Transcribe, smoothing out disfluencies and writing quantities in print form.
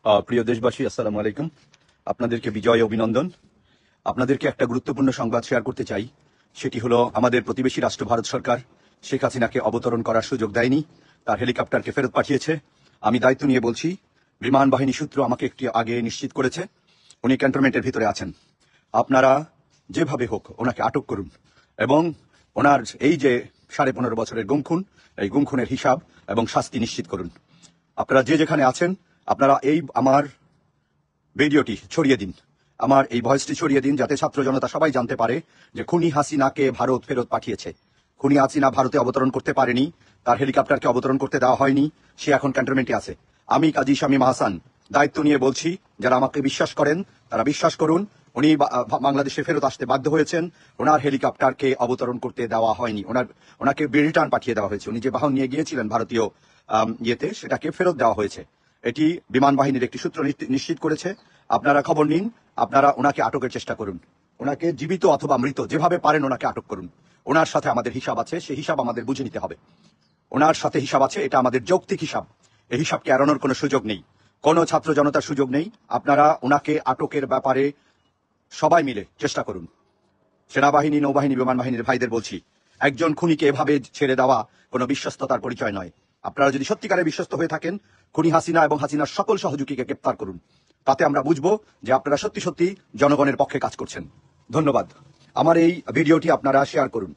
প্রিয় দেশবাসী, আসসালামু আলাইকুম। আপনাদেরকে বিজয় অভিনন্দন। আপনাদেরকে একটা গুরুত্বপূর্ণ সংবাদ শেয়ার করতে চাই। সেটি হলো, আমাদের প্রতিবেশী রাষ্ট্র ভারত সরকার শেখ হাসিনাকে অবতরণ করার সুযোগ দেয়নি, তার হেলিকপ্টারকে ফেরত পাঠিয়েছে। আমি দায়িত্ব নিয়ে বলছি, বিমান বাহিনী সূত্র আমাকে একটি আগে নিশ্চিত করেছে উনি ক্যান্টনমেন্টের ভিতরে আছেন। আপনারা যেভাবে হোক ওনাকে আটক করুন এবং ওনার এই যে 15.5 বছরের গুম-খুন, এই গুম-খুনের হিসাব এবং শাস্তি নিশ্চিত করুন। আপনারা যে যেখানে আছেন, আপনারা এই আমার ভিডিওটি ছড়িয়ে দিন, আমার এই ভয়েসটি ছড়িয়ে দিন, যাতে ছাত্র জনতা সবাই জানতে পারে যে খুনি হাসিনাকে ভারত ফেরত পাঠিয়েছে। খুনি হাসিনা ভারতে অবতরণ করতে পারেনি, তার হেলিকপ্টারকে অবতরণ করতে দেওয়া হয়নি, সে এখন ক্যান্টনমেন্টে আছে। আমি কাজী শামীম আহসান দায়িত্ব নিয়ে বলছি, যারা আমাকে বিশ্বাস করেন তারা বিশ্বাস করুন, উনি বাংলাদেশে ফেরত আসতে বাধ্য হয়েছেন। ওনার হেলিকপ্টারকে অবতরণ করতে দেওয়া হয়নি, ওনাকে রিটার্ন পাঠিয়ে দেওয়া হয়েছে। উনি যে বাহন নিয়ে গিয়েছিলেন ভারতীয় ইয়েতে, সেটাকে ফেরত দেওয়া হয়েছে। এটি বিমান বাহিনীর একটি সূত্র নিশ্চিত করেছে। আপনারা খবর নিন, আপনারা ওনাকে আটকের চেষ্টা করুন। ওনাকে জীবিত অথবা মৃত যেভাবে পারেন ওনাকে আটক করুন। ওনার সাথে আমাদের হিসাব আছে, সেই হিসাব আমাদের বুঝে নিতে হবে। ওনার সাথে হিসাব আছে, এটা আমাদের যৌক্তিক হিসাব। এই হিসাবকে এড়ানোর কোনো সুযোগ নেই, কোনো ছাত্র জনতার সুযোগ নেই। আপনারা ওনাকে আটকের ব্যাপারে সবাই মিলে চেষ্টা করুন। সেনাবাহিনী, নৌবাহিনী, বিমান বাহিনীর ভাইদের বলছি, একজন খুনিকে এভাবে ছেড়ে দেওয়া কোনো বিশ্বস্ততার পরিচয় নয়। আপনারা যদি সত্যিকারে বিশ্বস্ত হয়ে থাকেন, খুনি হাসিনা এবং হাসিনার সকল সহযোগীকে গ্রেপ্তার করুন। তাতে আমরা বুঝবো যে আপনারা সত্যি সত্যি জনগণের পক্ষে কাজ করছেন। ধন্যবাদ। আমার এই ভিডিওটি আপনারা শেয়ার করুন।